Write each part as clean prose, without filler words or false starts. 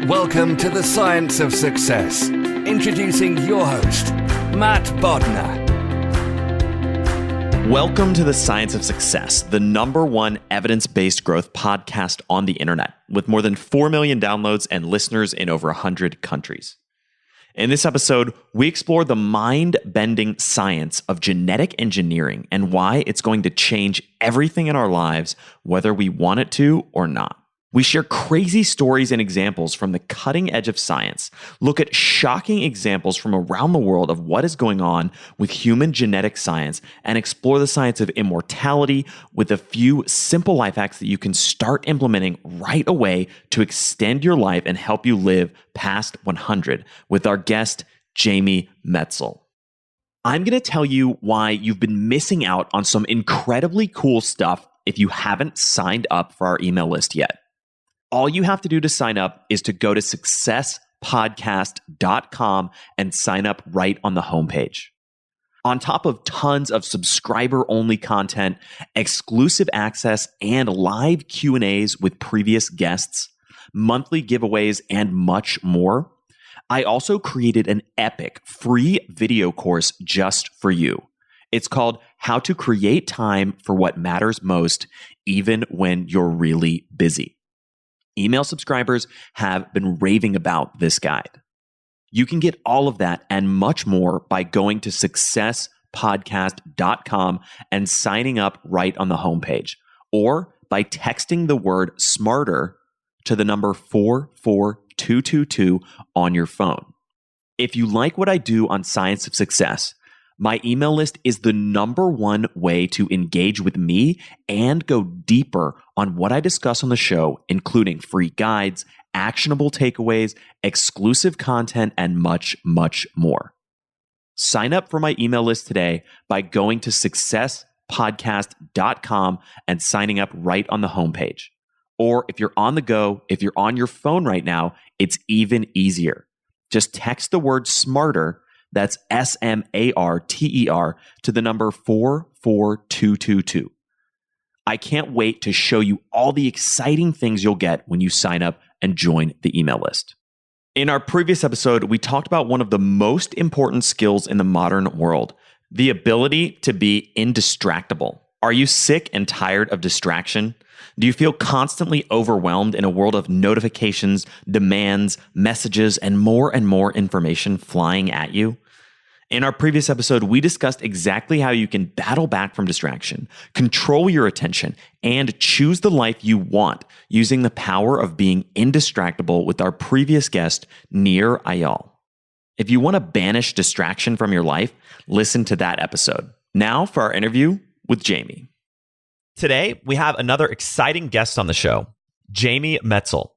Welcome to the Science of Success. Introducing your host, Matt Bodnar. Welcome to the Science of Success, the #1 evidence-based growth podcast on the internet, with more than 4 million downloads and listeners in over 100 countries. In this episode, we explore the mind-bending science of genetic engineering and why it's going to change everything in our lives, whether we want it to or not. We share crazy stories and examples from the cutting edge of science, look at shocking examples from around the world of what is going on with human genetic science, and explore the science of immortality with a few simple life hacks that you can start implementing right away to extend your life and help you live past 100 with our guest, Jamie Metzl. I'm going to tell you why you've been missing out on some incredibly cool stuff if you haven't signed up for our email list yet. All you have to do to sign up is to go to successpodcast.com and sign up right on the homepage. On top of tons of subscriber-only content, exclusive access, and live Q&As with previous guests, monthly giveaways, and much more, I also created an epic free video course just for you. It's called How to Create Time for What Matters Most, Even When You're Really Busy. Email subscribers have been raving about this guide. You can get all of that and much more by going to successpodcast.com and signing up right on the homepage, or by texting the word SMARTER to the number 44222 on your phone. If you like what I do on Science of Success, my email list is the #1 way to engage with me and go deeper on what I discuss on the show, including free guides, actionable takeaways, exclusive content, and much, much more. Sign up for my email list today by going to successpodcast.com and signing up right on the homepage. Or if you're on the go, if you're on your phone right now, it's even easier. Just text the word SMARTER, that's SMARTER, to the number 44222. I can't wait to show you all the exciting things you'll get when you sign up and join the email list. In our previous episode, we talked about one of the most important skills in the modern world, the ability to be indistractable. Are you sick and tired of distraction? Do you feel constantly overwhelmed in a world of notifications, demands, messages, and more information flying at you? In our previous episode, we discussed exactly how you can battle back from distraction, control your attention, and choose the life you want using the power of being indistractable with our previous guest, Nir Eyal. If you want to banish distraction from your life, listen to that episode. Now for our interview with Jamie. Today, we have another exciting guest on the show, Jamie Metzl.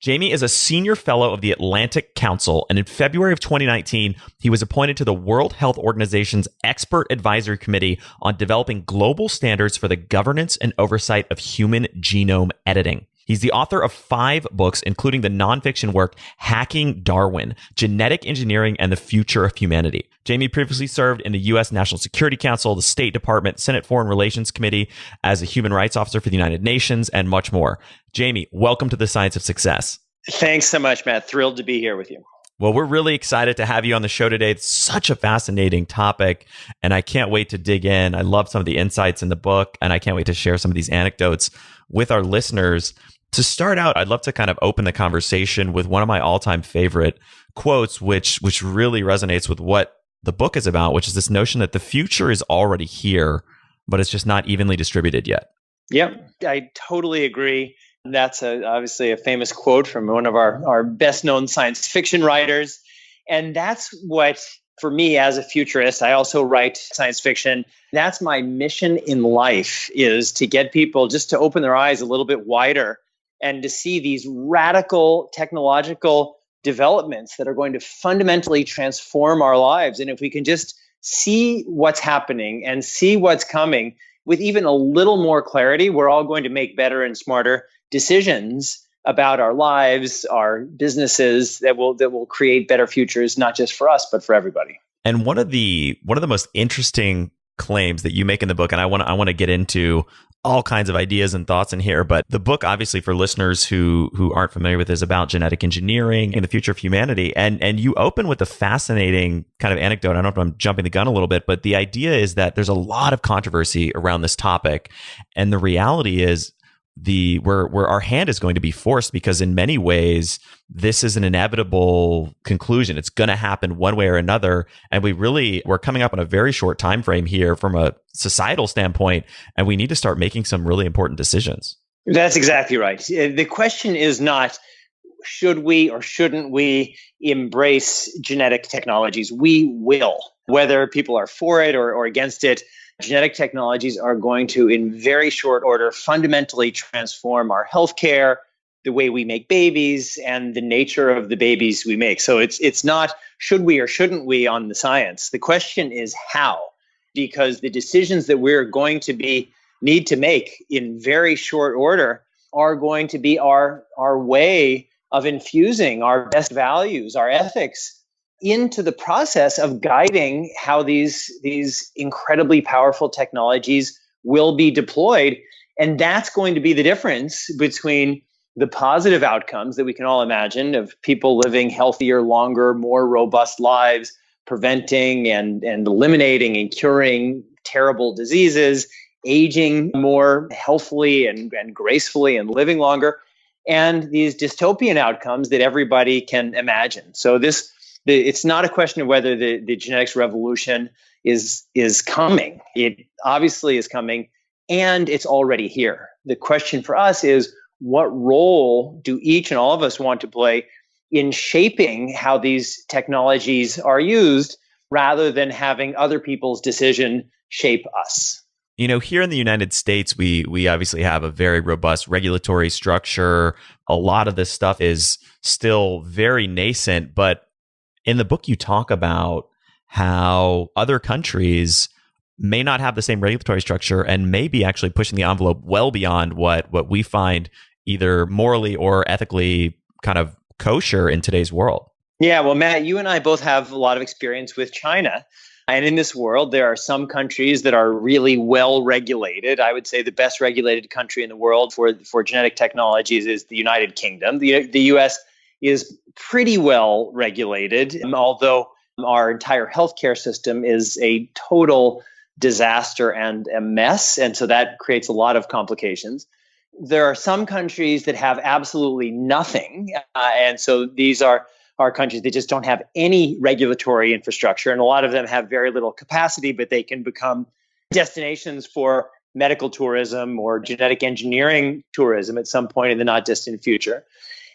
Jamie is a senior fellow of the Atlantic Council, and in February of 2019, he was appointed to the World Health Organization's Expert Advisory Committee on developing global standards for the governance and oversight of human genome editing. He's the author of 5 books, including the nonfiction work Hacking Darwin, Genetic Engineering and the Future of Humanity. Jamie previously served in the U.S. National Security Council, the State Department, Senate Foreign Relations Committee, as a human rights officer for the United Nations, and much more. Jamie, welcome to the Science of Success. Thanks so much, Matt. Thrilled to be here with you. Well, we're really excited to have you on the show today. It's such a fascinating topic, and I can't wait to dig in. I love some of the insights in the book, and I can't wait to share some of these anecdotes with our listeners. To start out, I'd love to kind of open the conversation with one of my all-time favorite quotes, which really resonates with what the book is about, which is this notion that the future is already here, but it's just not evenly distributed yet. Yep, I totally agree. That's obviously a famous quote from one of our best-known science fiction writers. And that's what, for me as a futurist, I also write science fiction. That's my mission in life, is to get people just to open their eyes a little bit wider and to see these radical technological developments that are going to fundamentally transform our lives. And if we can just see what's happening and see what's coming with even a little more clarity, we're all going to make better and smarter decisions about our lives, our businesses that will create better futures, not just for us, but for everybody. And one of the most interesting claims that you make in the book, and I want to get into all kinds of ideas and thoughts in here, but the book, obviously, for listeners who aren't familiar with, is about genetic engineering and the future of humanity. And you open with a fascinating kind of anecdote. I don't know if I'm jumping the gun a little bit, but the idea is that there's a lot of controversy around this topic, and the reality is where our hand is going to be forced, because in many ways this is an inevitable conclusion. It's going to happen one way or another, and we're coming up on a very short time frame here from a societal standpoint, and we need to start making some really important decisions. That's exactly right. The question is not should we or shouldn't we embrace genetic technologies. We will, whether people are for it or against it. Genetic technologies are going to, in very short order, fundamentally transform our healthcare, the way we make babies, and the nature of the babies we make. So it's not should we or shouldn't we on the science. The question is how, because the decisions that we're going to need to make in very short order are going to be our way of infusing our best values, our ethics, into the process of guiding how these incredibly powerful technologies will be deployed. And that's going to be the difference between the positive outcomes that we can all imagine of people living healthier, longer, more robust lives, preventing and eliminating and curing terrible diseases, aging more healthfully and gracefully and living longer, and these dystopian outcomes that everybody can imagine. So it's not a question of whether the genetics revolution is coming. It obviously is coming, and it's already here. The question for us is, what role do each and all of us want to play in shaping how these technologies are used, rather than having other people's decision shape us? Here in the United States, we obviously have a very robust regulatory structure. A lot of this stuff is still very nascent, but in the book, you talk about how other countries may not have the same regulatory structure and may be actually pushing the envelope well beyond what we find either morally or ethically kind of kosher in today's world. Yeah, well, Matt, you and I both have a lot of experience with China. And in this world, there are some countries that are really well regulated. I would say the best regulated country in the world for genetic technologies is the United Kingdom. The US is pretty well regulated, although our entire healthcare system is a total disaster and a mess. And so that creates a lot of complications. There are some countries that have absolutely nothing. And so these are countries that just don't have any regulatory infrastructure. And a lot of them have very little capacity, but they can become destinations for medical tourism or genetic engineering tourism at some point in the not distant future.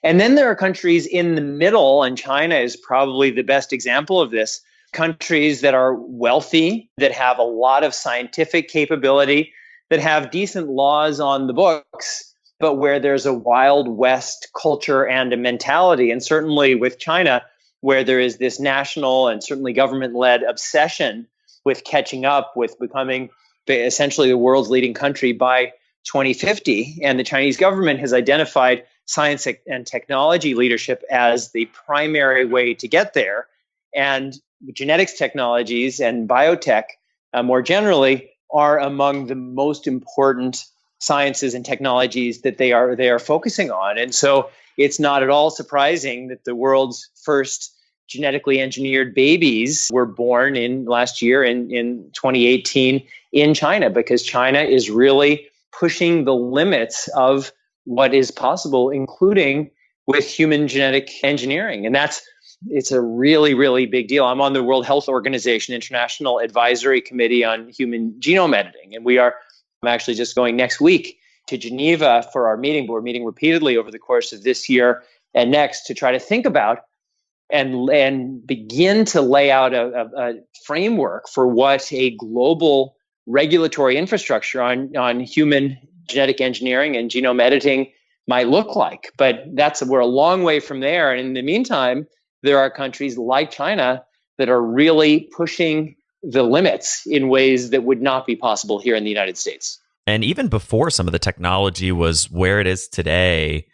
And then there are countries in the middle, and China is probably the best example of this, countries that are wealthy, that have a lot of scientific capability, that have decent laws on the books, but where there's a Wild West culture and a mentality. And certainly with China, where there is this national and certainly government-led obsession with catching up, with becoming essentially the world's leading country by 2050. And the Chinese government has identified science and technology leadership as the primary way to get there. And genetics technologies and biotech more generally are among the most important sciences and technologies that they are focusing on. And so it's not at all surprising that the world's first genetically engineered babies were born last year in 2018 in China, because China is really pushing the limits of what is possible, including with human genetic engineering. And it's a really, really big deal. I'm on the World Health Organization International Advisory Committee on Human Genome Editing. And I'm actually just going next week to Geneva for our meeting, but we're meeting repeatedly over the course of this year and next to try to think about and begin to lay out a framework for what a global regulatory infrastructure on human genetic engineering and genome editing might look like. But we're a long way from there. And in the meantime, there are countries like China that are really pushing the limits in ways that would not be possible here in the United States. And even before some of the technology was where it is today,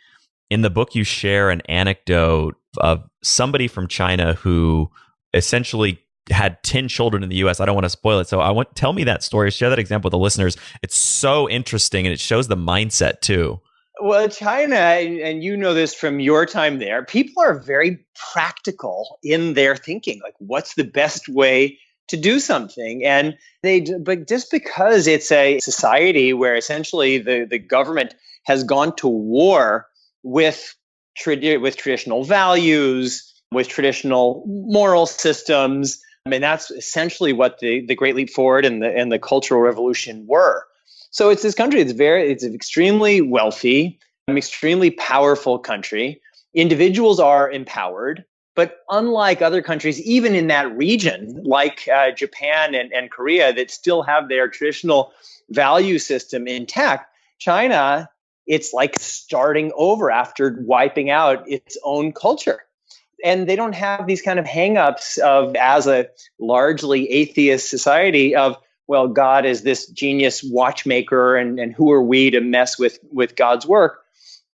in the book you share an anecdote of somebody from China who essentially had 10 children in the US. I don't want to spoil it. So tell me that story, share that example with the listeners. It's so interesting and it shows the mindset too. Well, China, and you know this from your time there, people are very practical in their thinking. Like, what's the best way to do something? But just because it's a society where essentially the government has gone to war with traditional values, with traditional moral systems, I mean, that's essentially what the Great Leap Forward and the Cultural Revolution were. So it's this country. It's an extremely wealthy, extremely powerful country. Individuals are empowered, but unlike other countries, even in that region, like Japan and Korea, that still have their traditional value system intact, China, it's like starting over after wiping out its own culture. And they don't have these kind of hangups of, as a largely atheist society, of, well, God is this genius watchmaker, and who are we to mess with God's work?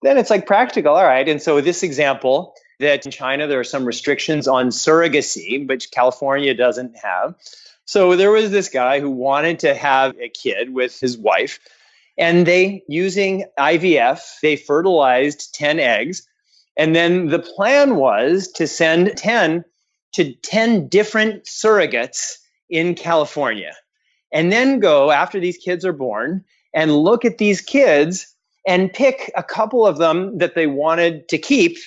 Then it's like practical, all right. And so this example, that in China there are some restrictions on surrogacy, which California doesn't have. So there was this guy who wanted to have a kid with his wife, and they, using IVF, they fertilized 10 eggs. And then the plan was to send 10 to 10 different surrogates in California. And then go, after these kids are born, and look at these kids and pick a couple of them that they wanted to keep,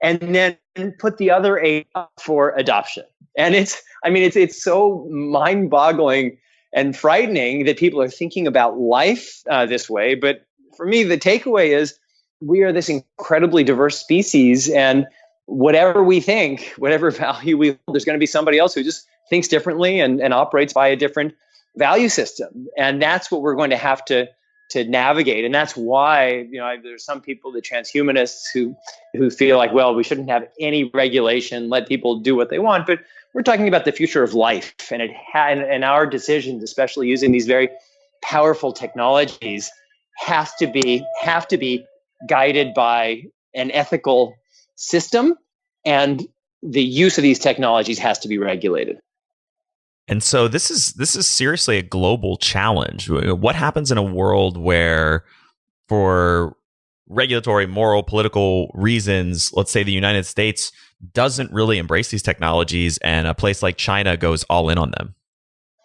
and then put the other 8 up for adoption. And it's so mind-boggling and frightening that people are thinking about life this way. But for me, the takeaway is we are this incredibly diverse species, and whatever we think, whatever value we hold, there's going to be somebody else who just thinks differently and operates by a different value system. And that's what we're going to have to navigate. And that's why, there's some people, the transhumanists, who feel like, well, we shouldn't have any regulation, let people do what they want. But we're talking about the future of life, and our decisions, especially using these very powerful technologies, have to be guided by an ethical system, and the use of these technologies has to be regulated. And so this is seriously a global challenge. What happens in a world where, for regulatory, moral, political reasons, let's say the United States doesn't really embrace these technologies and a place like China goes all in on them?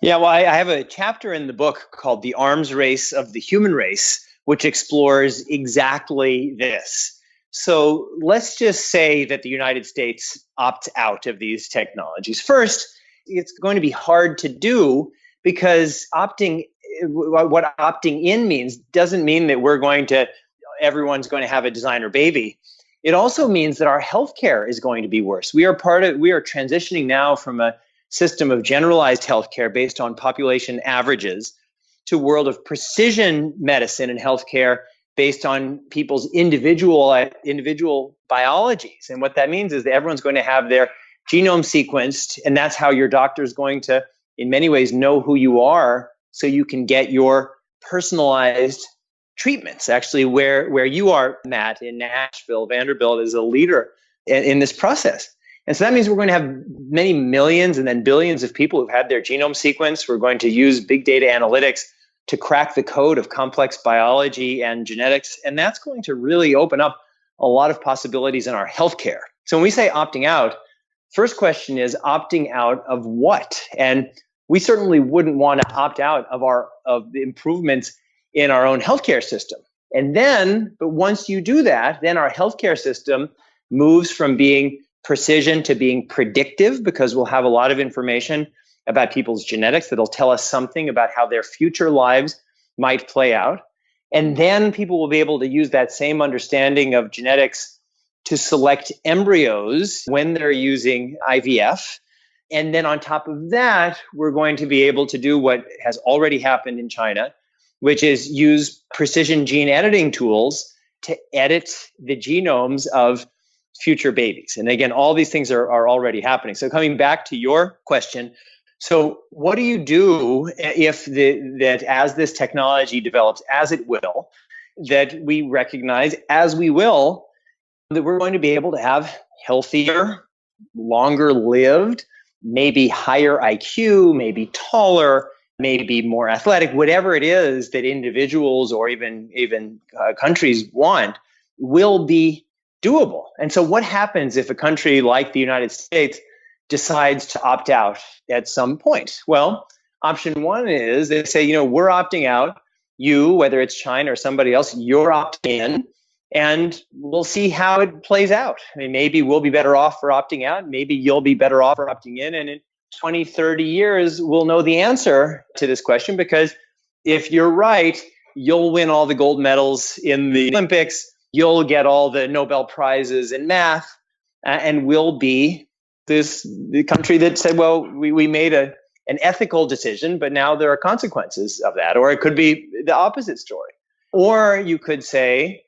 Yeah, well, I have a chapter in the book called The Arms Race of the Human Race, which explores exactly this. So let's just say that the United States opts out of these technologies. First, it's going to be hard to do, because what opting in means doesn't mean that everyone's going to have a designer baby. It also means that our healthcare is going to be worse. We are transitioning now from a system of generalized healthcare based on population averages to a world of precision medicine and healthcare based on people's individual biologies. And what that means is that everyone's going to have their genome sequenced, and that's how your doctor is going to, in many ways, know who you are, so you can get your personalized treatments. Actually, where you are, Matt, in Nashville, Vanderbilt is a leader in this process. And so that means we're going to have many millions and then billions of people who've had their genome sequenced. We're going to use big data analytics to crack the code of complex biology and genetics. And that's going to really open up a lot of possibilities in our healthcare. So when we say opting out, first question is opting out of what? And we certainly wouldn't want to opt out of the improvements in our own healthcare system. But once you do that, then our healthcare system moves from being precision to being predictive, because we'll have a lot of information about people's genetics that'll tell us something about how their future lives might play out. And then people will be able to use that same understanding of genetics to select embryos when they're using IVF. And then on top of that, we're going to be able to do what has already happened in China, which is use precision gene editing tools to edit the genomes of future babies. And again, all these things are already happening. So coming back to your question, so what do you do if that as this technology develops, as it will, that we recognize, as we will, that we're going to be able to have healthier, longer lived, maybe higher IQ, maybe taller, maybe more athletic, whatever it is that individuals or even countries want will be doable. And so what happens if a country like the United States decides to opt out at some point? Well, option one is they say, we're opting out. You, whether it's China or somebody else, you're opting in. And we'll see how it plays out. I mean, maybe we'll be better off for opting out. Maybe you'll be better off for opting in. And in 20, 30 years, we'll know the answer to this question, because if you're right, you'll win all the gold medals in the Olympics. You'll get all the Nobel Prizes in math, and we'll be the country that said, well, we made an ethical decision, but now there are consequences of that. Or it could be the opposite story. Or you could say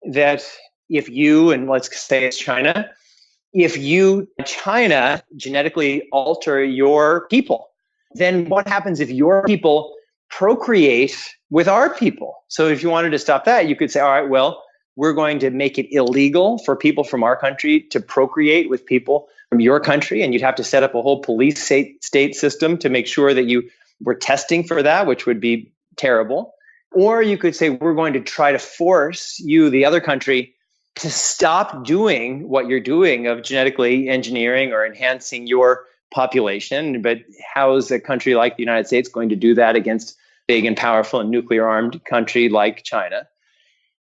that if you, and let's say it's China, if China genetically alter your people, then what happens if your people procreate with our people? So if you wanted to stop that, you could say, all right, well, we're going to make it illegal for people from our country to procreate with people from your country. And you'd have to set up a whole police state system to make sure that you were testing for that, which would be terrible. Or you could say, we're going to try to force you, the other country, to stop doing what you're doing of genetically engineering or enhancing your population. But how is a country like the United States going to do that against a big and powerful and nuclear armed country like China?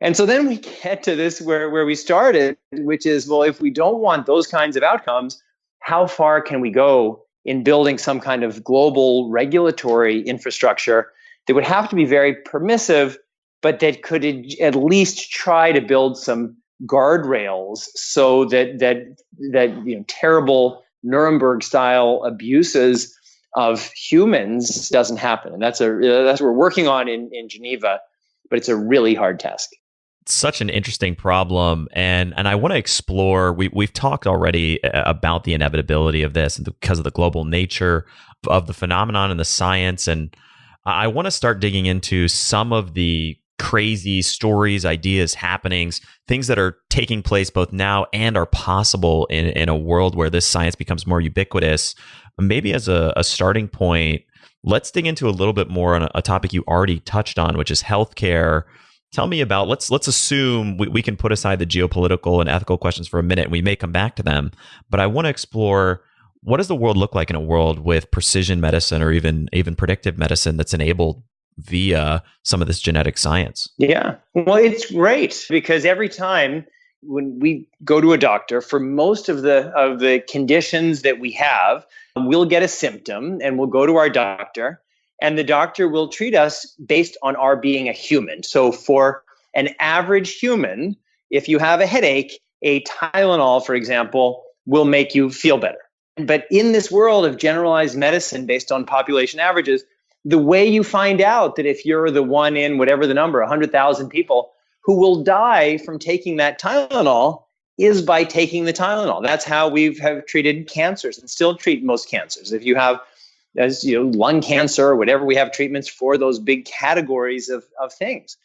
And so then we get to this where we started, which is, well, if we don't want those kinds of outcomes, how far can we go in building some kind of global regulatory infrastructure that would have to be very permissive, but that could at least try to build some guardrails so that terrible Nuremberg-style abuses of humans doesn't happen. And that's what we're working on in Geneva, but it's a really hard task. Such an interesting problem, and I want to explore. We've talked already about the inevitability of this, and because of the global nature of the phenomenon and the science, and I want to start digging into some of the crazy stories, ideas, happenings, things that are taking place both now and are possible in a world where this science becomes more ubiquitous. Maybe as a starting point, let's dig into a little bit more on a topic you already touched on, which is healthcare. Tell me about, let's assume we can put aside the geopolitical and ethical questions for a minute, and we may come back to them. But I want to explore, what does the world look like in a world with precision medicine or even predictive medicine that's enabled via some of this genetic science? Yeah, well, it's great because every time when we go to a doctor for most of the conditions that we have, we'll get a symptom and we'll go to our doctor. And the doctor will treat us based on our being a human. So for an average human, if you have a headache, a Tylenol, for example, will make you feel better. But in this world of generalized medicine based on population averages, the way you find out that if you're the one in whatever the number, 100,000 people who will die from taking that Tylenol is by taking the Tylenol. That's how we have treated cancers and still treat most cancers. If you have lung cancer or whatever, we have treatments for those big categories of things.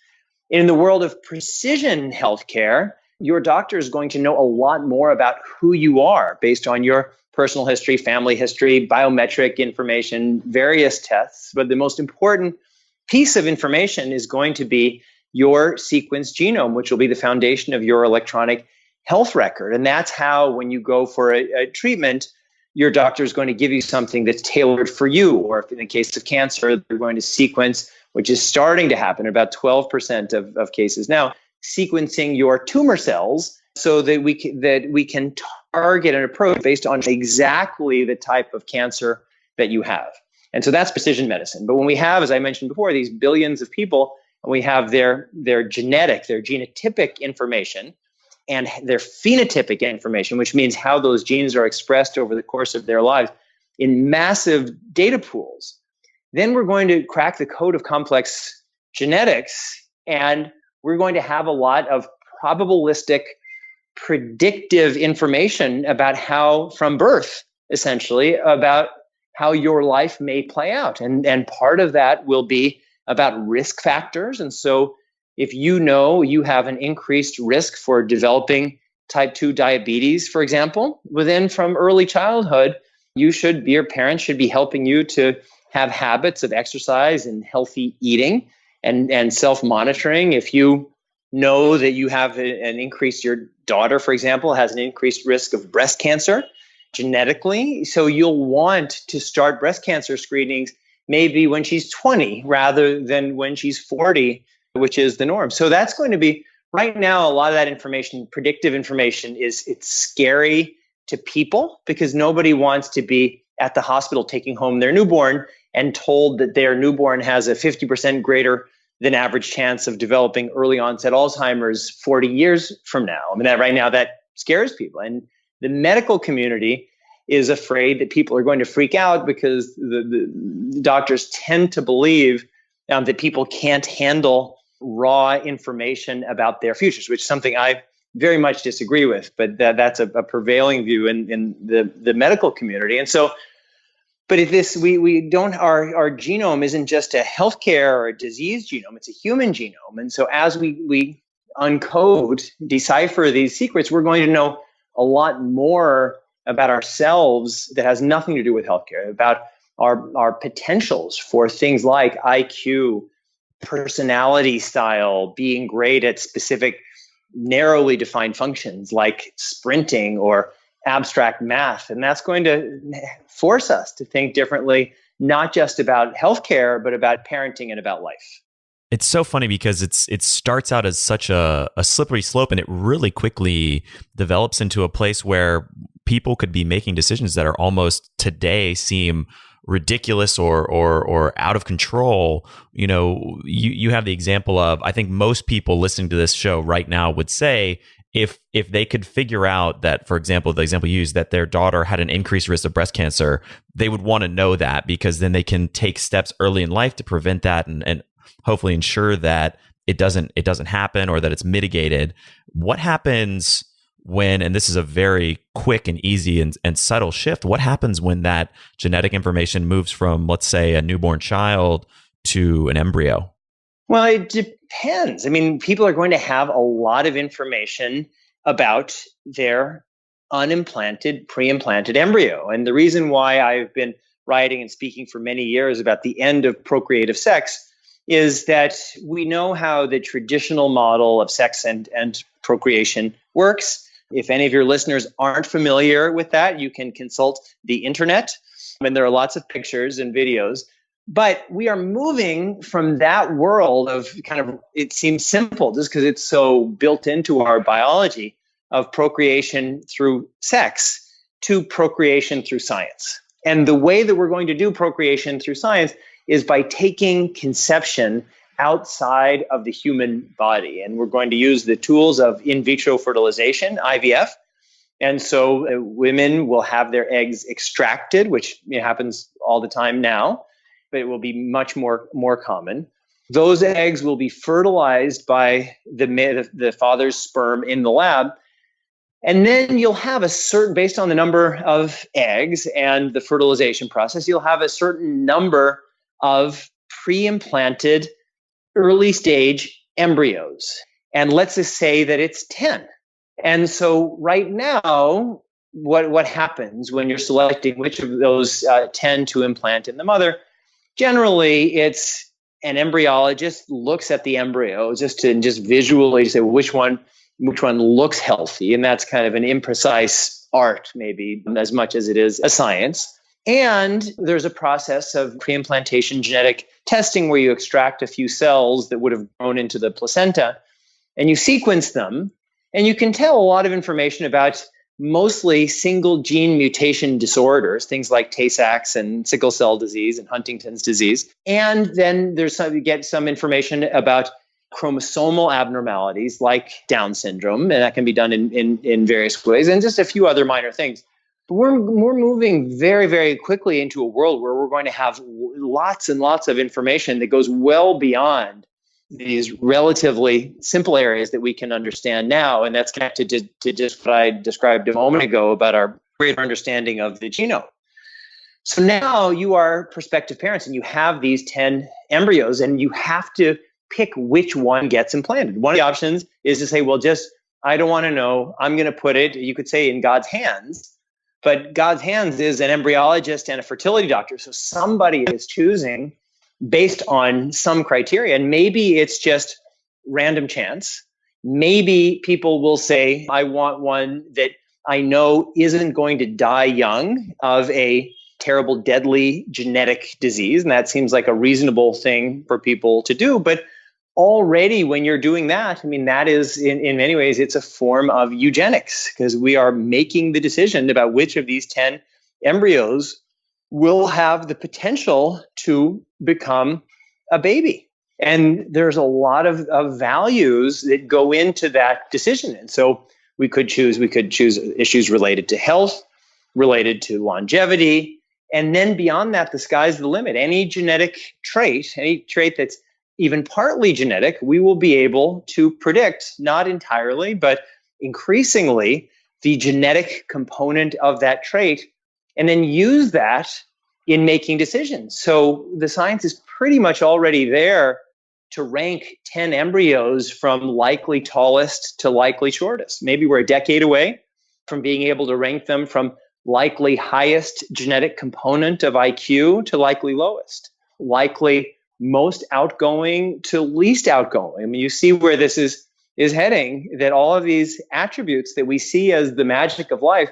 In the world of precision healthcare, your doctor is going to know a lot more about who you are based on your personal history, family history, biometric information, various tests. But the most important piece of information is going to be your sequenced genome, which will be the foundation of your electronic health record. And that's how, when you go for a treatment, your doctor is going to give you something that's tailored for you. Or if in the case of cancer, they're going to sequence, which is starting to happen, about 12% of cases now, sequencing your tumor cells so that we can target an approach based on exactly the type of cancer that you have. And so that's precision medicine. But when we have, as I mentioned before, these billions of people, and we have their genetic, their genotypic information, and their phenotypic information, which means how those genes are expressed over the course of their lives in massive data pools, then we're going to crack the code of complex genetics, and we're going to have a lot of probabilistic, predictive information about how, from birth, essentially, about how your life may play out. And part of that will be about risk factors. And so if you know you have an increased risk for developing type 2 diabetes, for example, from early childhood, your parents should be helping you to have habits of exercise and healthy eating and self-monitoring. If you know that you have an increased, your daughter, for example, has an increased risk of breast cancer genetically, so you'll want to start breast cancer screenings maybe when she's 20 rather than when she's 40, which is the norm. So that's going to be, right now, a lot of that information, predictive information, it's scary to people because nobody wants to be at the hospital taking home their newborn and told that their newborn has a 50% greater than average chance of developing early onset Alzheimer's 40 years from now. I mean, that right now, that scares people. And the medical community is afraid that people are going to freak out because the doctors tend to believe that people can't handle raw information about their futures, which is something I very much disagree with. But that's a prevailing view in the medical community. And so, but if this, we don't, our genome isn't just a healthcare or a disease genome, it's a human genome. And so as we uncode, decipher these secrets, we're going to know a lot more about ourselves that has nothing to do with healthcare, about our potentials for things like IQ, personality style, being great at specific narrowly defined functions like sprinting or abstract math. And that's going to force us to think differently, not just about healthcare, but about parenting and about life. It's so funny because it starts out as such a slippery slope, and it really quickly develops into a place where people could be making decisions that are almost today seem ridiculous or out of control. You know, you have the example of, I think most people listening to this show right now would say, if they could figure out that, for example, the example you used, that their daughter had an increased risk of breast cancer, they would want to know that, because then they can take steps early in life to prevent that and hopefully ensure that it doesn't happen or that it's mitigated. What happens when, and this is a very quick and easy and subtle shift, what happens when that genetic information moves from, let's say, a newborn child to an embryo? Well, it depends. I mean, people are going to have a lot of information about their unimplanted, pre-implanted embryo. And the reason why I've been writing and speaking for many years about the end of procreative sex is that we know how the traditional model of sex and procreation works. If any of your listeners aren't familiar with that, you can consult the internet. And there are lots of pictures and videos. But we are moving from that world of kind of, it seems simple just because it's so built into our biology, of procreation through sex to procreation through science. And the way that we're going to do procreation through science is by taking conception outside of the human body. And we're going to use the tools of in vitro fertilization, IVF. And so women will have their eggs extracted, which happens all the time now, but it will be much more common. Those eggs will be fertilized by the father's sperm in the lab. And then you'll have a certain, based on the number of eggs and the fertilization process, you'll have a certain number of pre-implanted early stage embryos. And let's just say that it's 10. And so right now, what happens when you're selecting which of those 10 to implant in the mother? Generally, it's an embryologist looks at the embryo just visually say, well, which one looks healthy. And that's kind of an imprecise art, maybe, as much as it is a science. And there's a process of pre-implantation genetic testing where you extract a few cells that would have grown into the placenta and you sequence them. And you can tell a lot of information about mostly single gene mutation disorders, things like Tay-Sachs and sickle cell disease and Huntington's disease. And then you get some information about chromosomal abnormalities like Down syndrome, and that can be done in various ways, and just a few other minor things. But we're moving very, very quickly into a world where we're going to have lots and lots of information that goes well beyond these relatively simple areas that we can understand now. And that's connected to just what I described a moment ago about our greater understanding of the genome. So now you are prospective parents and you have these 10 embryos and you have to pick which one gets implanted. One of the options is to say, well, I don't want to know. I'm going to put it, you could say, in God's hands. But God's hands is an embryologist and a fertility doctor. So somebody is choosing based on some criteria. And maybe it's just random chance. Maybe people will say, I want one that I know isn't going to die young of a terrible, deadly genetic disease. And that seems like a reasonable thing for people to do. But already when you're doing that, I mean, that is in many ways, it's a form of eugenics, because we are making the decision about which of these 10 embryos will have the potential to become a baby. And there's a lot of values that go into that decision. And so we could choose issues related to health, related to longevity. And then beyond that, the sky's the limit. Any genetic trait, any trait that's even partly genetic, we will be able to predict, not entirely, but increasingly, the genetic component of that trait, and then use that in making decisions. So the science is pretty much already there to rank 10 embryos from likely tallest to likely shortest. Maybe we're a decade away from being able to rank them from likely highest genetic component of IQ to likely lowest, likely most outgoing to least outgoing. I mean, you see where this is heading, that all of these attributes that we see as the magic of life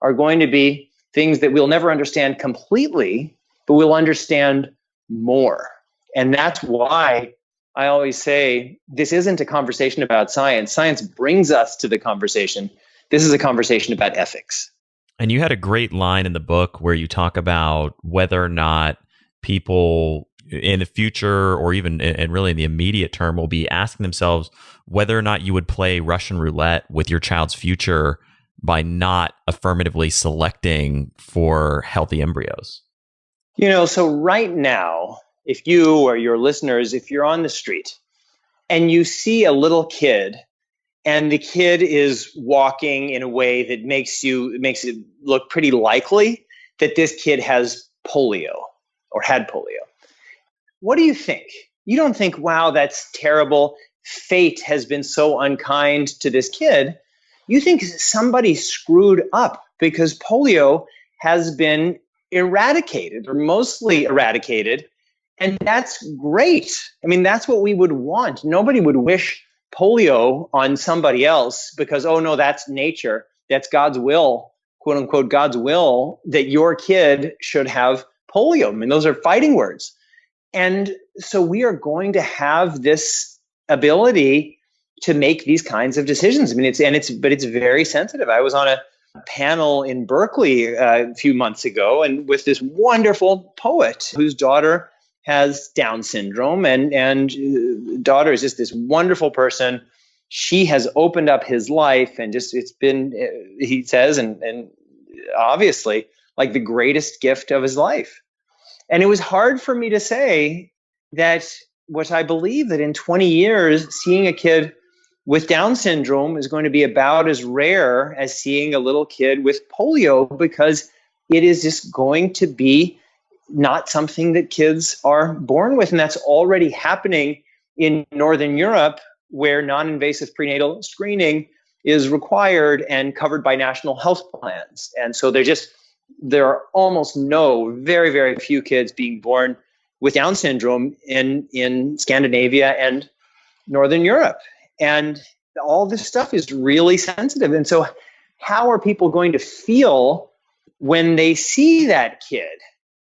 are going to be things that we'll never understand completely, but we'll understand more. And that's why I always say this isn't a conversation about science. Science brings us to the conversation. This is a conversation about ethics. And you had a great line in the book where you talk about whether or not people in the future, or even and really in the immediate term, will be asking themselves whether or not you would play Russian roulette with your child's future by not affirmatively selecting for healthy embryos. So right now, if you or your listeners, if you're on the street and you see a little kid, and the kid is walking in a way that makes it look pretty likely that this kid has polio or had polio, what do you think? You don't think, wow, that's terrible. Fate has been so unkind to this kid. You think somebody screwed up because polio has been eradicated or mostly eradicated. And that's great. I mean, that's what we would want. Nobody would wish polio on somebody else because, oh no, that's nature. That's God's will, quote unquote, God's will that your kid should have polio. I mean, those are fighting words. And so we are going to have this ability to make these kinds of decisions. I mean, it's very sensitive. I was on a panel in Berkeley a few months ago, and with this wonderful poet whose daughter has Down syndrome, and daughter is just this wonderful person. She has opened up his life, and just it's been, he says, and obviously like the greatest gift of his life. And it was hard for me to say that what I believe that in 20 years, seeing a kid with Down syndrome is going to be about as rare as seeing a little kid with polio, because it is just going to be not something that kids are born with. And that's already happening in Northern Europe, where non-invasive prenatal screening is required and covered by national health plans. And so there are almost very, very few kids being born with Down syndrome in Scandinavia and Northern Europe. And all this stuff is really sensitive. And so how are people going to feel when they see that kid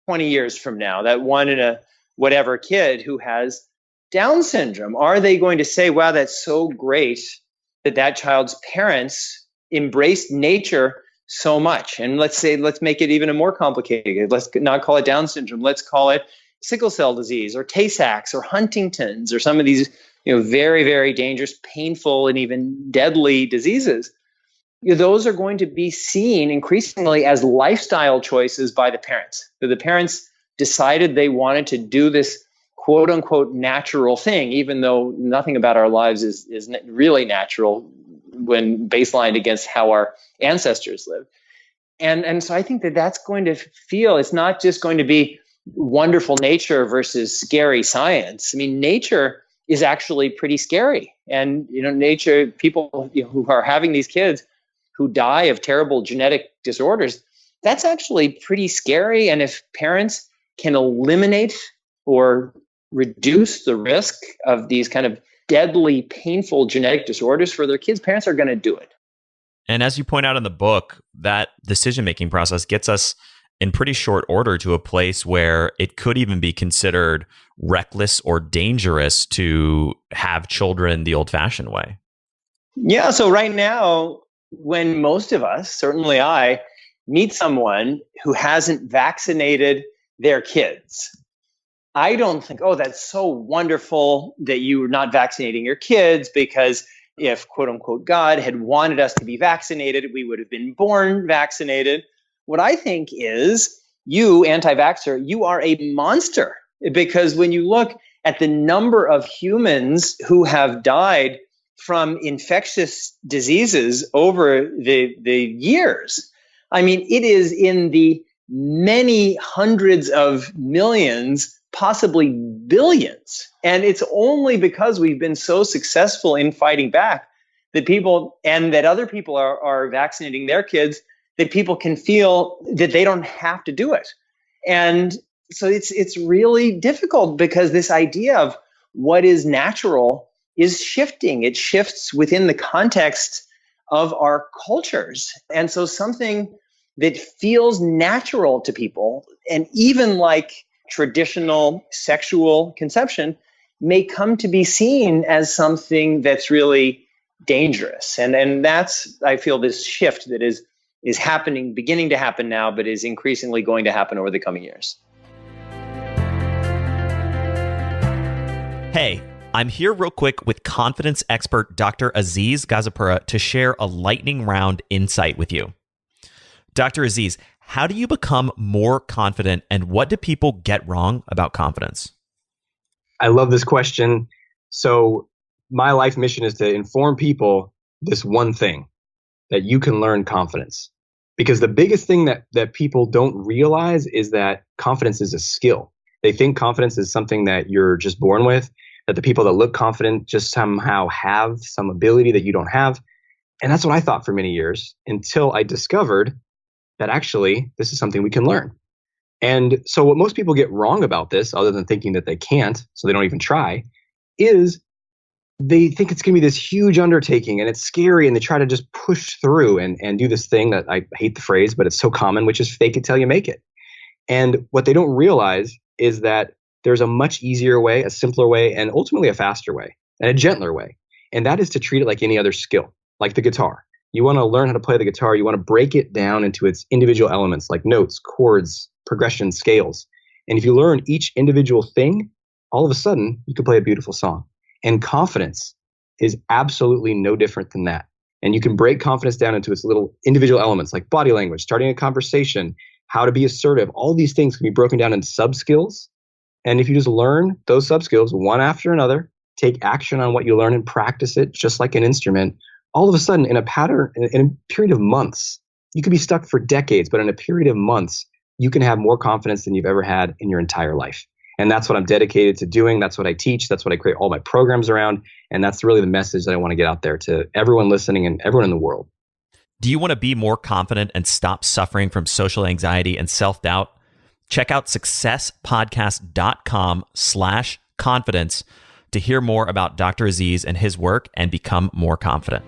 20 years from now, that one in a whatever kid who has Down syndrome? Are they going to say, wow, that's so great that that child's parents embraced nature so much? And let's make it even more complicated. Let's not call it Down syndrome. Let's call it sickle cell disease or Tay-Sachs or Huntington's or some of these, very, very dangerous, painful, and even deadly diseases. Those are going to be seen increasingly as lifestyle choices by the parents. So the parents decided they wanted to do this quote unquote natural thing, even though nothing about our lives is really natural when baselined against how our ancestors lived. And so I think that's going to feel, it's not just going to be wonderful nature versus scary science. I mean, nature is actually pretty scary. And, nature, people who are having these kids who die of terrible genetic disorders, That's actually pretty scary. And if parents can eliminate or reduce the risk of these kind of deadly, painful genetic disorders for their kids, parents are going to do it. And as you point out in the book, that decision-making process gets us in pretty short order to a place where it could even be considered reckless or dangerous to have children the old-fashioned way. Yeah. So right now, when most of us, certainly I, meet someone who hasn't vaccinated their kids, I don't think, oh, that's so wonderful that you're not vaccinating your kids, because if, quote unquote, God had wanted us to be vaccinated, we would have been born vaccinated. What I think is, you, anti-vaxxer, you are a monster, because when you look at the number of humans who have died from infectious diseases over the years, I mean, it is in the many hundreds of millions, possibly billions. And it's only because we've been so successful in fighting back that people, and that other people are vaccinating their kids, that people can feel that they don't have to do it. And so it's really difficult, because this idea of what is natural is shifting. It shifts within the context of our cultures. And so something that feels natural to people, and even like traditional sexual conception, may come to be seen as something that's really dangerous. And that's, I feel, this shift that is happening, beginning to happen now, but is increasingly going to happen over the coming years. Hey, I'm here real quick with confidence expert Dr. Aziz Gazipura to share a lightning round insight with you. Dr. Aziz, how do you become more confident, and what do people get wrong about confidence? I love this question. So my life mission is to inform people this one thing, that you can learn confidence. Because the biggest thing that people don't realize is that confidence is a skill. They think confidence is something that you're just born with, that the people that look confident just somehow have some ability that you don't have. And that's what I thought for many years, until I discovered that actually this is something we can learn. And so what most people get wrong about this, other than thinking that they can't, so they don't even try, is they think it's going to be this huge undertaking and it's scary, and they try to just push through and do this thing that, I hate the phrase, but it's so common, which is fake it till you make it. And what they don't realize is that there's a much easier way, a simpler way, and ultimately a faster way, and a gentler way. And that is to treat it like any other skill, like the guitar. You want to learn how to play the guitar. You want to break it down into its individual elements, like notes, chords, progression, scales. And if you learn each individual thing, all of a sudden you can play a beautiful song. And confidence is absolutely no different than that. And you can break confidence down into its little individual elements, like body language, starting a conversation, how to be assertive. All these things can be broken down into sub-skills. And if you just learn those sub-skills one after another, take action on what you learn and practice it just like an instrument, all of a sudden in a period of months, you could be stuck for decades, but in a period of months, you can have more confidence than you've ever had in your entire life. And that's what I'm dedicated to doing. That's what I teach. That's what I create all my programs around. And that's really the message that I want to get out there to everyone listening and everyone in the world. Do you want to be more confident and stop suffering from social anxiety and self-doubt? Check out successpodcast.com/confidence to hear more about Dr. Aziz and his work and become more confident.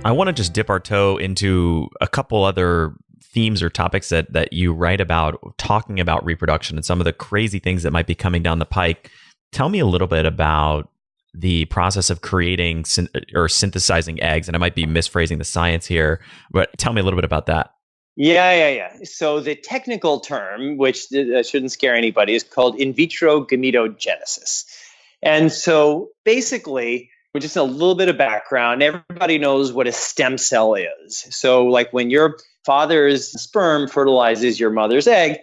I want to just dip our toe into a couple other themes or topics that you write about, talking about reproduction and some of the crazy things that might be coming down the pike. Tell me a little bit about the process of creating or synthesizing eggs. And I might be misphrasing the science here, but tell me a little bit about that. Yeah. So the technical term, which shouldn't scare anybody, is called in vitro gametogenesis. And so basically, just a little bit of background, everybody knows what a stem cell is. So like when your father's sperm fertilizes your mother's egg,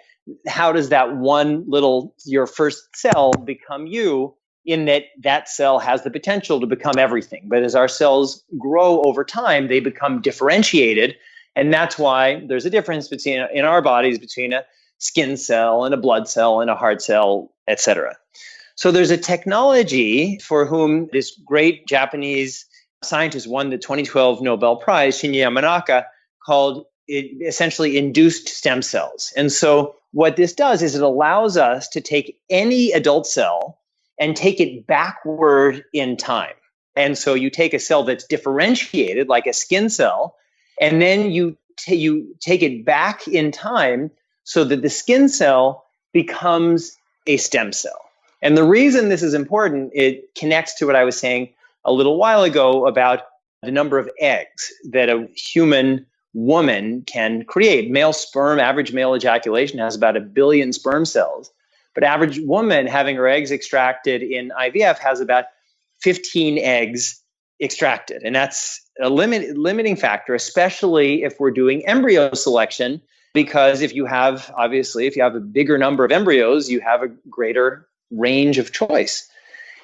how does that one little, your first cell become you, in that cell has the potential to become everything. But as our cells grow over time, they become differentiated. And that's why there's a difference in our bodies between a skin cell and a blood cell and a heart cell, et cetera. So there's a technology for whom this great Japanese scientist won the 2012 Nobel Prize, Shinya Yamanaka, called it essentially induced stem cells. And so what this does is it allows us to take any adult cell and take it backward in time. And so you take a cell that's differentiated, like a skin cell, and then you take it back in time so that the skin cell becomes a stem cell. And the reason this is important, it connects to what I was saying a little while ago about the number of eggs that a human woman can create. Male sperm, average male ejaculation has about 1 billion sperm cells, but average woman having her eggs extracted in IVF has about 15 eggs extracted. And that's a limiting factor, especially if we're doing embryo selection, because if you have a bigger number of embryos, you have a greater range of choice.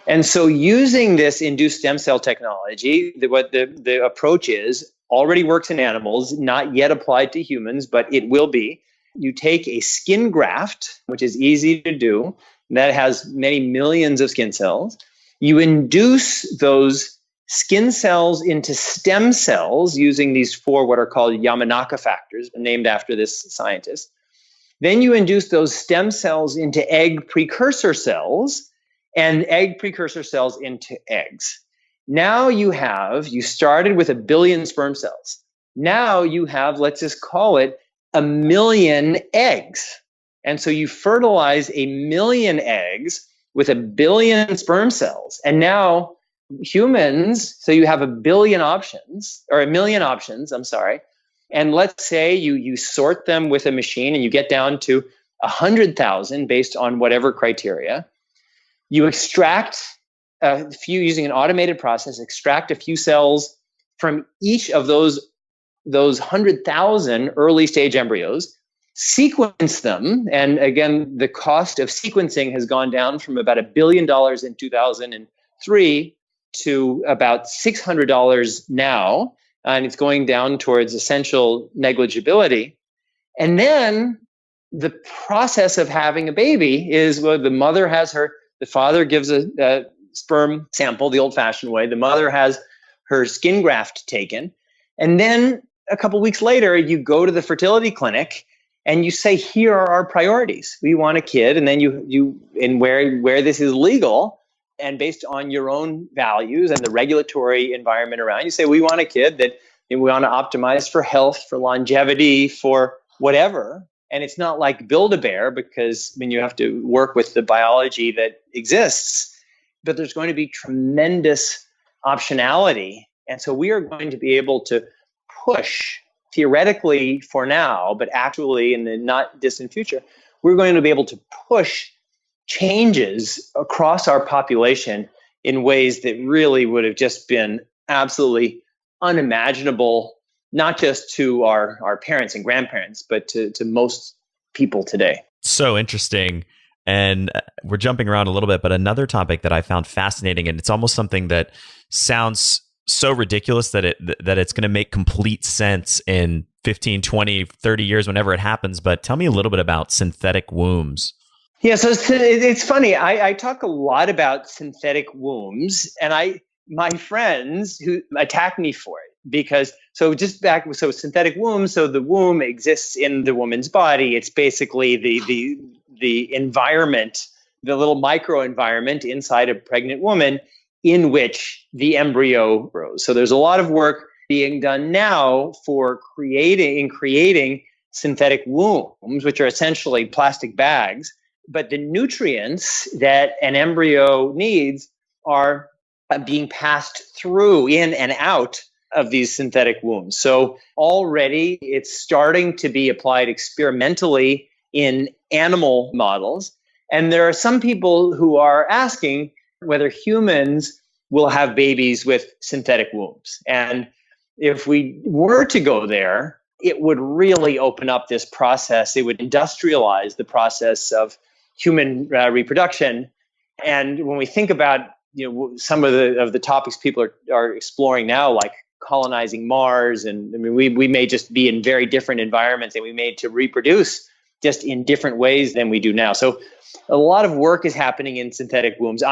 And so using this induced stem cell technology, what the approach is, already works in animals, not yet applied to humans, but it will be. You take a skin graft, which is easy to do, that has many millions of skin cells. You induce those skin cells into stem cells using these 4 what are called Yamanaka factors, named after this scientist. Then you induce those stem cells into egg precursor cells and egg precursor cells into eggs. Now you started with 1 billion sperm cells. Now you have, let's just call it 1 million eggs. And so you fertilize 1 million eggs with 1 billion sperm cells. And now humans, so you have 1 million options, I'm sorry. And let's say you sort them with a machine and you get down to 100,000 based on whatever criteria. You extract a few, using an automated process, extract a few cells from each of those 100,000 early stage embryos, sequence them. And again, the cost of sequencing has gone down from about $1 billion in 2003 to about $600 now. And it's going down towards essential negligibility. And then the process of having a baby is, well, the father gives a sperm sample the old-fashioned way. The mother has her skin graft taken. And then a couple weeks later, you go to the fertility clinic and you say, here are our priorities. We want a kid. And then and where this is legal and based on your own values and the regulatory environment around, you say, we want a kid that we want to optimize for health, for longevity, for whatever. And it's not like Build-A-Bear, because you have to work with the biology that exists, but there's going to be tremendous optionality. And so we are going to be able to push, theoretically for now, but actually in the not distant future, we're going to be able to push changes across our population in ways that really would have just been absolutely unimaginable, not just to our parents and grandparents, but to most people today. So interesting. And we're jumping around a little bit, but another topic that I found fascinating, and it's almost something that sounds so ridiculous that it's going to make complete sense in 15, 20, 30 years, whenever it happens. But tell me a little bit about synthetic wombs. Yeah, so it's funny. I talk a lot about synthetic wombs, and my friends who attack me for it because so synthetic wombs. So the womb exists in the woman's body. It's basically the environment, the little microenvironment inside a pregnant woman in which the embryo grows. So there's a lot of work being done now for creating synthetic wombs, which are essentially plastic bags. But the nutrients that an embryo needs are being passed through, in and out of these synthetic wombs. So already it's starting to be applied experimentally in animal models. And there are some people who are asking whether humans will have babies with synthetic wombs. And if we were to go there, it would really open up this process. It would industrialize the process of human reproduction. And when we think about some of the topics people are exploring now, like colonizing Mars, and we may just be in very different environments, and we made to reproduce just in different ways than we do now. So a lot of work is happening in synthetic wombs.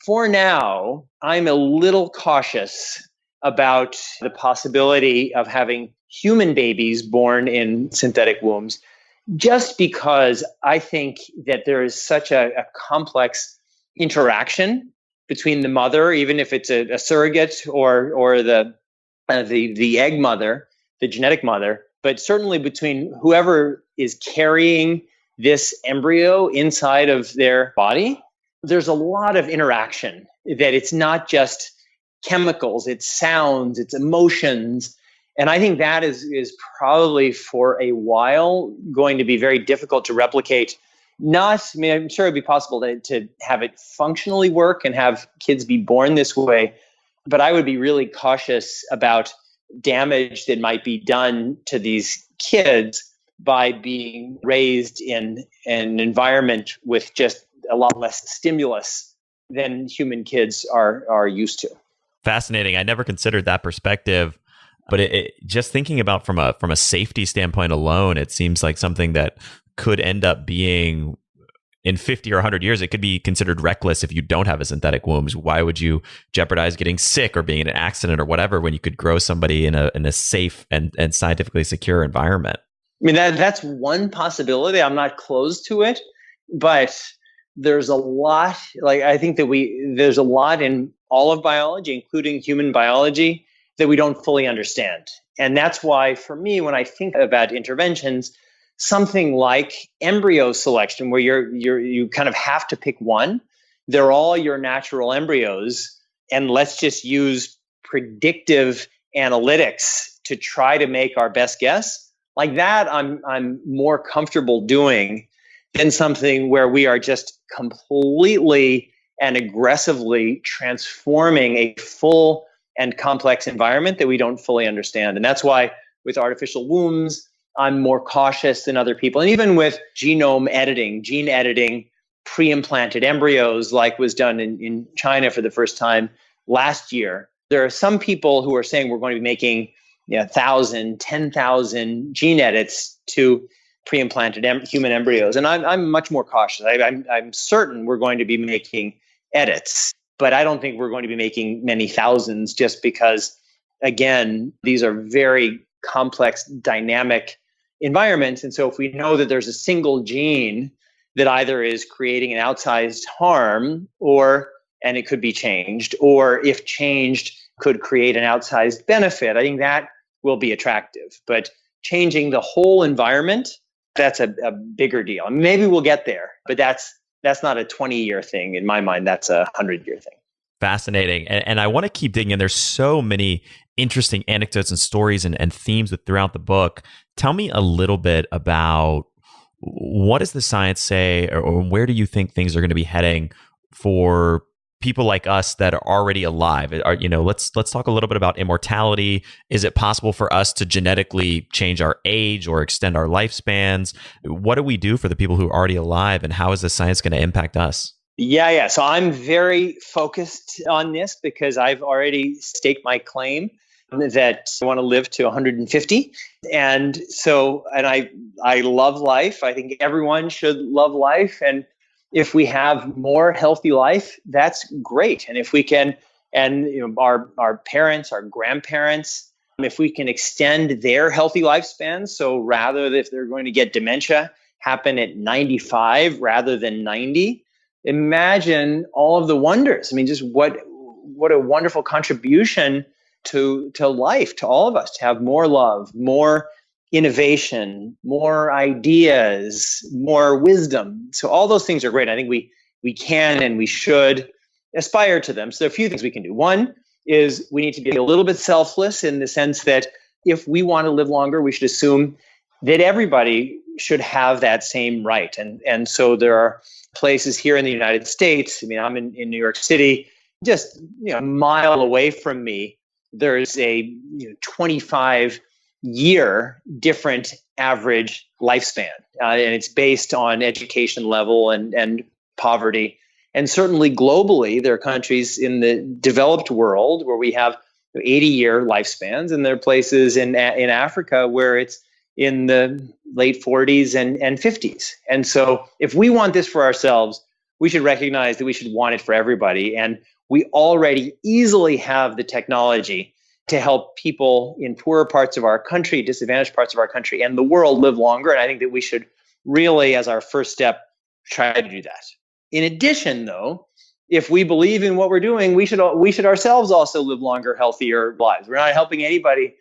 For now, I'm a little cautious about the possibility of having human babies born in synthetic wombs, just because I think that there is such a complex interaction between the mother, even if it's a surrogate or the egg mother, the genetic mother, but certainly between whoever is carrying this embryo inside of their body. There's a lot of interaction, that it's not just chemicals, it's sounds, it's emotions. And I think that is probably for a while going to be very difficult to replicate. I'm sure it'd be possible to have it functionally work and have kids be born this way, but I would be really cautious about damage that might be done to these kids by being raised in an environment with just a lot less stimulus than human kids are used to. Fascinating. I never considered that perspective, but just thinking about from a safety standpoint alone, it seems like something that could end up being, in 50 or 100 years, it could be considered reckless if you don't have a synthetic womb. Why would you jeopardize getting sick or being in an accident or whatever when you could grow somebody in a safe and scientifically secure environment? I mean, that's one possibility. I'm not closed to it, but there's a lot, I think that there's a lot in all of biology, including human biology, that we don't fully understand. And that's why, for me, when I think about interventions, something like embryo selection, where you kind of have to pick one, they're all your natural embryos, and let's just use predictive analytics to try to make our best guess. Like that, I'm more comfortable doing than something where we are just completely and aggressively transforming a full and complex environment that we don't fully understand. And that's why with artificial wombs, I'm more cautious than other people. And even with genome editing, gene editing, pre-implanted embryos, like was done in China for the first time last year, there are some people who are saying we're going to be making 1,000, 10,000 gene edits to pre-implanted human embryos. And I'm much more cautious. I'm certain we're going to be making edits, but I don't think we're going to be making many thousands, just because, again, these are very complex, dynamic environments. And so if we know that there's a single gene that either is creating an outsized harm, and it could be changed, or if changed, could create an outsized benefit, I think that will be attractive. But changing the whole environment, that's a bigger deal. Maybe we'll get there, but that's not a 20-year thing. In my mind, that's a 100-year thing. Fascinating. And I want to keep digging in. There's so many interesting anecdotes and stories and themes throughout the book. Tell me a little bit about, what does the science say, or where do you think things are going to be heading for people like us that are already alive? Let's talk a little bit about immortality. Is it possible for us to genetically change our age or extend our lifespans? What do we do for the people who are already alive, and how is the science going to impact us? Yeah. So I'm very focused on this because I've already staked my claim that I want to live to 150. And I love life. I think everyone should love life. And if we have more healthy life, that's great. And if we can, our parents, our grandparents, if we can extend their healthy lifespans, so rather if they're going to get dementia, happen at 95 rather than 90, imagine all of the wonders. I mean, just what a wonderful contribution to life, to all of us, to have more love, more innovation, more ideas, more wisdom. So all those things are great. I think we can and we should aspire to them. So there are a few things we can do. One is we need to be a little bit selfless, in the sense that if we want to live longer, we should assume that everybody should have that same right. And so there are places here in the United States. I mean, I'm in New York City, just a mile away from me, there's a 25-year different average lifespan. And it's based on education level and poverty. And certainly globally, there are countries in the developed world where we have 80-year lifespans, and there are places in Africa where it's in the late 40s and 50s. And so if we want this for ourselves, we should recognize that we should want it for everybody. And we already easily have the technology to help people in poorer parts of our country, disadvantaged parts of our country, and the world live longer. And I think that we should really, as our first step, try to do that. In addition, though, if we believe in what we're doing, we should ourselves also live longer, healthier lives. We're not helping anybody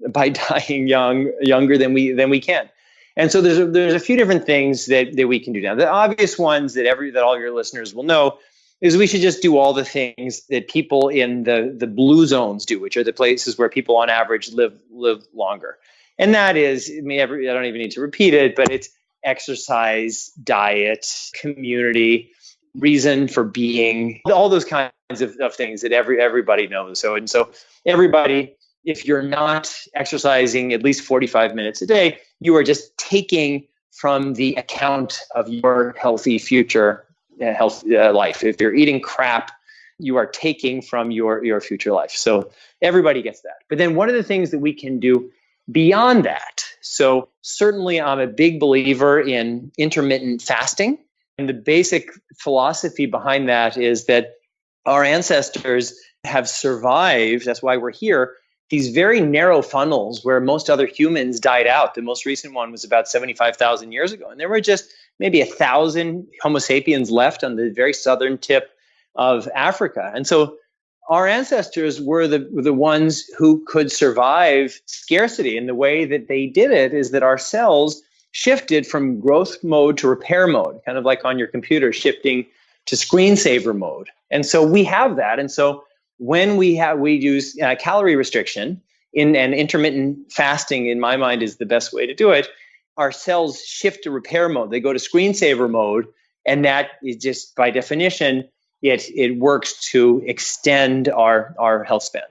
by dying younger than we can. And so there's a few different things that we can do now. The obvious ones that all your listeners will know is we should just do all the things that people in the blue zones do, which are the places where people on average live longer. And that is, I don't even need to repeat it, but it's exercise, diet, community, reason for being, all those kinds of things that everybody knows. So everybody, if you're not exercising at least 45 minutes a day, you are just taking from the account of your healthy future life. If you're eating crap, you are taking from your future life. So everybody gets that. But then what are the things that we can do beyond that? So certainly I'm a big believer in intermittent fasting. And the basic philosophy behind that is that our ancestors have survived, that's why we're here, these very narrow funnels where most other humans died out. The most recent one was about 75,000 years ago. And there were just maybe 1,000 Homo sapiens left on the very southern tip of Africa. And so our ancestors were the ones who could survive scarcity. And the way that they did it is that our cells shifted from growth mode to repair mode, kind of like on your computer, shifting to screensaver mode. And so we have that. And so when we use calorie restriction and intermittent fasting, in my mind, is the best way to do it, our cells shift to repair mode. They go to screensaver mode. And that is just, by definition, it works to extend our health span.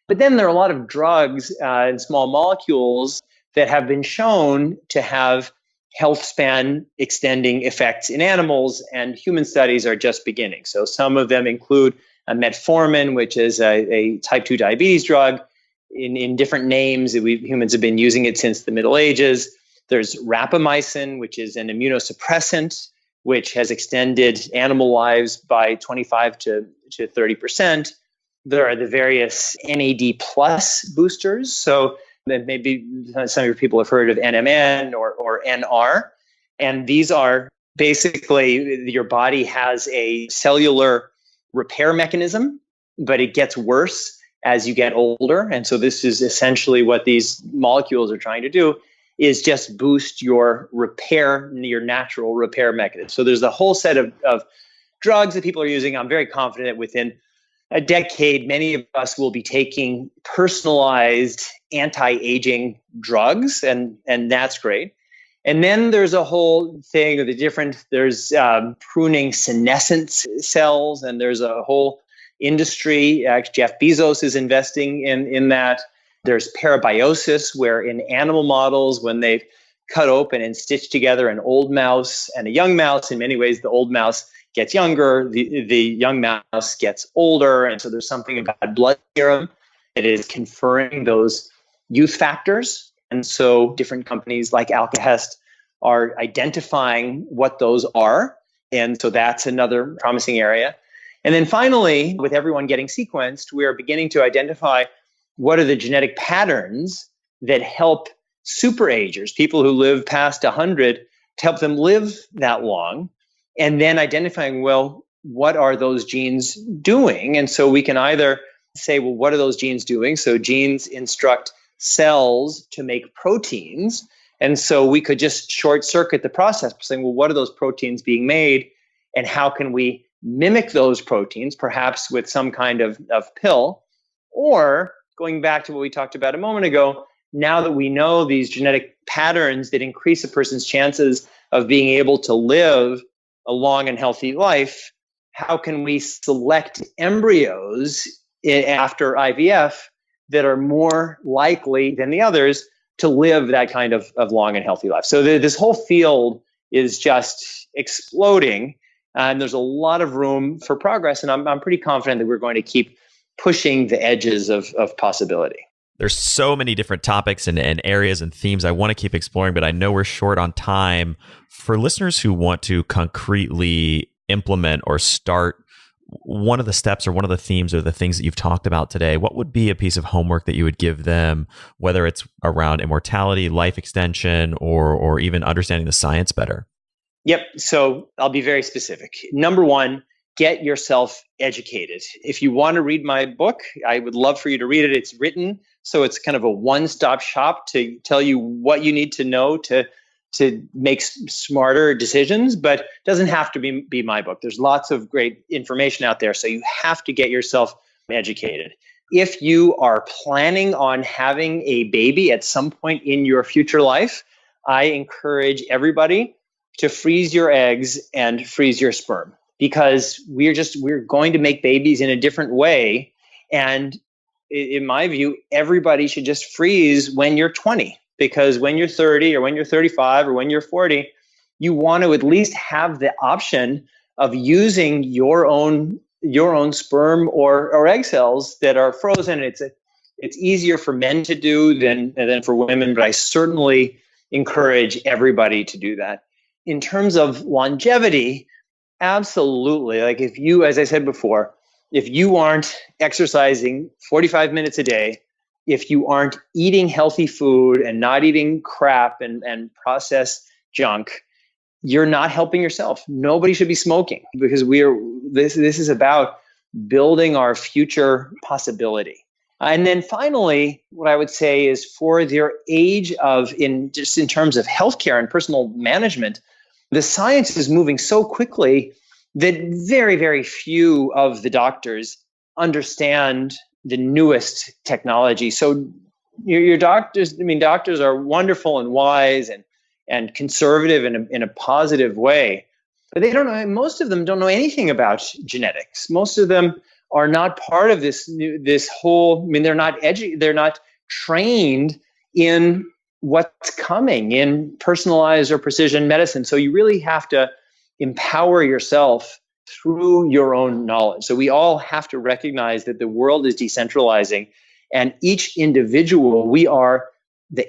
But then there are a lot of drugs and small molecules that have been shown to have health span extending effects in animals, and human studies are just beginning. So some of them include metformin, which is a type 2 diabetes drug in different names. Humans have been using it since the Middle Ages. There's rapamycin, which is an immunosuppressant, which has extended animal lives by 25 to 30%. There are the various NAD plus boosters. So then maybe some of your people have heard of NMN or NR. And these are basically, your body has a cellular repair mechanism, but it gets worse as you get older. And so this is essentially what these molecules are trying to do, is just boost your natural repair mechanism. So there's a whole set of drugs that people are using. I'm very confident that within a decade, many of us will be taking personalized anti-aging drugs, and that's great. And then there's a whole thing of there's pruning senescent cells, and there's a whole industry. Jeff Bezos is investing in that. There's parabiosis, where in animal models, when they've cut open and stitched together an old mouse and a young mouse, in many ways the old mouse gets younger, the young mouse gets older. And so there's something about blood serum that is conferring those youth factors. And so different companies like Alkahest are identifying what those are. And so that's another promising area. And then finally, with everyone getting sequenced, we are beginning to identify what are the genetic patterns that help superagers, people who live past 100, to help them live that long. And then identifying, well, what are those genes doing? And so we can either say, well, what are those genes doing? So genes instruct cells to make proteins. And so we could just short circuit the process by saying, well, what are those proteins being made? And how can we mimic those proteins, perhaps with some kind of pill? Or going back to what we talked about a moment ago, now that we know these genetic patterns that increase a person's chances of being able to live a long and healthy life, how can we select embryos after IVF that are more likely than the others to live that kind of long and healthy life? So this whole field is just exploding, and there's a lot of room for progress. And I'm pretty confident that we're going to keep pushing the edges of possibility. There's so many different topics and areas and themes I want to keep exploring, but I know we're short on time. For listeners who want to concretely implement or start one of the steps or one of the themes or the things that you've talked about today, what would be a piece of homework that you would give them, whether it's around immortality, life extension, or even understanding the science better? Yep. So I'll be very specific. Number one, get yourself educated. If you want to read my book, I would love for you to read it. It's written, so it's kind of a one-stop shop to tell you what you need to know to make smarter decisions, but it doesn't have to be my book. There's lots of great information out there, so you have to get yourself educated. If you are planning on having a baby at some point in your future life, I encourage everybody to freeze your eggs and freeze your sperm, because we're going to make babies in a different way. And in my view, everybody should just freeze when you're 20, because when you're 30 or when you're 35 or when you're 40, you want to at least have the option of using your own sperm or egg cells that are frozen. It's easier for men to do than for women, but I certainly encourage everybody to do that. In terms of longevity, absolutely. Like if you, as I said before, if you aren't exercising 45 minutes a day, if you aren't eating healthy food and not eating crap and processed junk, you're not helping yourself. Nobody should be smoking, because this is about building our future possibility. And then finally, what I would say is for their age in terms of healthcare and personal management, the science is moving so quickly that very, very few of the doctors understand the newest technology. So your doctors, doctors are wonderful and wise and conservative in a positive way, but they don't know. Most of them don't know anything about genetics. Most of them are not part of this whole. They're not trained in what's coming in personalized or precision medicine. So you really have to empower yourself through your own knowledge. So we all have to recognize that the world is decentralizing, and each individual, we are the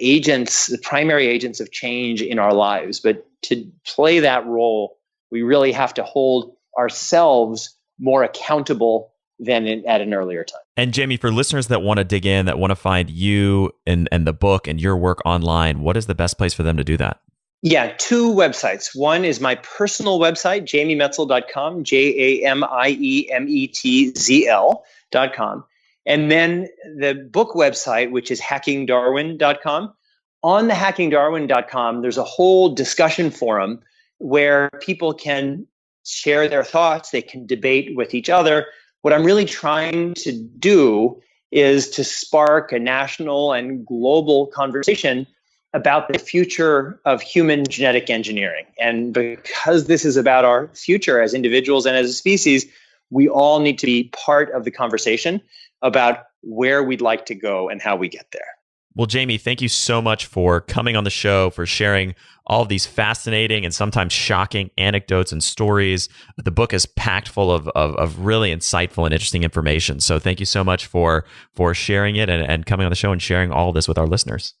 primary agents of change in our lives. But to play that role, we really have to hold ourselves more accountable than at an earlier time. And Jamie, for listeners that want to dig in, that want to find you and the book and your work online, what is the best place for them to do that? Yeah, two websites. One is my personal website, jamiemetzl.com, JAMIEMETZL.com. And then the book website, which is hackingdarwin.com. On the hackingdarwin.com, there's a whole discussion forum where people can share their thoughts, they can debate with each other. What I'm really trying to do is to spark a national and global conversation about the future of human genetic engineering. And because this is about our future as individuals and as a species, we all need to be part of the conversation about where we'd like to go and how we get there. Well, Jamie, thank you so much for coming on the show, for sharing all of these fascinating and sometimes shocking anecdotes and stories. The book is packed full of really insightful and interesting information. So thank you so much for sharing it and coming on the show and sharing all this with our listeners.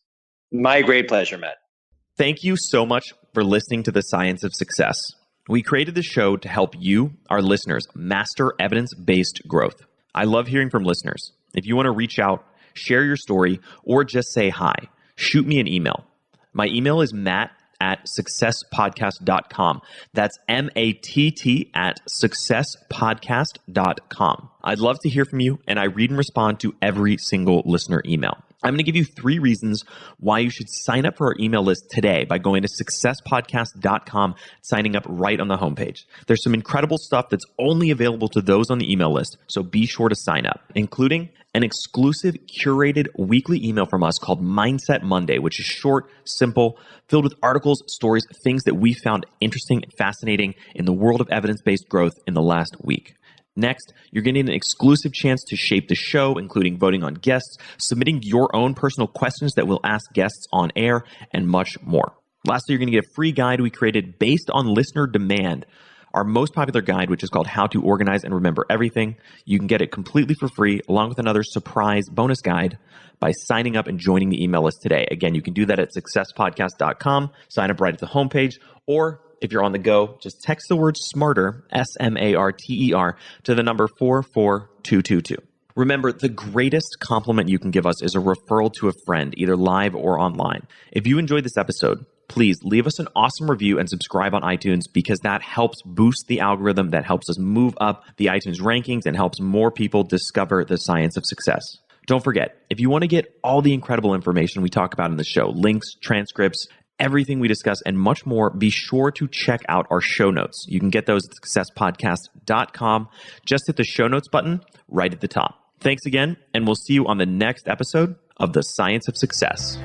My great pleasure, Matt. Thank you so much for listening to The Science of Success. We created the show to help you, our listeners, master evidence-based growth. I love hearing from listeners. If you want to reach out, share your story, or just say hi, shoot me an email. My email is matt@successpodcast.com. That's matt@successpodcast.com. I'd love to hear from you, and I read and respond to every single listener email. I'm going to give you 3 reasons why you should sign up for our email list today by going to successpodcast.com, signing up right on the homepage. There's some incredible stuff that's only available to those on the email list, so be sure to sign up, including an exclusive curated weekly email from us called Mindset Monday, which is short, simple, filled with articles, stories, things that we found interesting and fascinating in the world of evidence-based growth in the last week. Next, you're getting an exclusive chance to shape the show, including voting on guests, submitting your own personal questions that we'll ask guests on air, and much more. Lastly, you're going to get a free guide we created based on listener demand, our most popular guide, which is called How to Organize and Remember Everything. You can get it completely for free, along with another surprise bonus guide by signing up and joining the email list today. Again, you can do that at successpodcast.com, sign up right at the homepage, or if you're on the go, just text the word SMARTER, SMARTER, to the number 44222. Remember, the greatest compliment you can give us is a referral to a friend, either live or online. If you enjoyed this episode, please leave us an awesome review and subscribe on iTunes, because that helps boost the algorithm, that helps us move up the iTunes rankings and helps more people discover the science of success. Don't forget, if you want to get all the incredible information we talk about in the show, links, transcripts, everything we discuss, and much more, be sure to check out our show notes. You can get those at successpodcast.com. Just hit the show notes button right at the top. Thanks again, and we'll see you on the next episode of The Science of Success.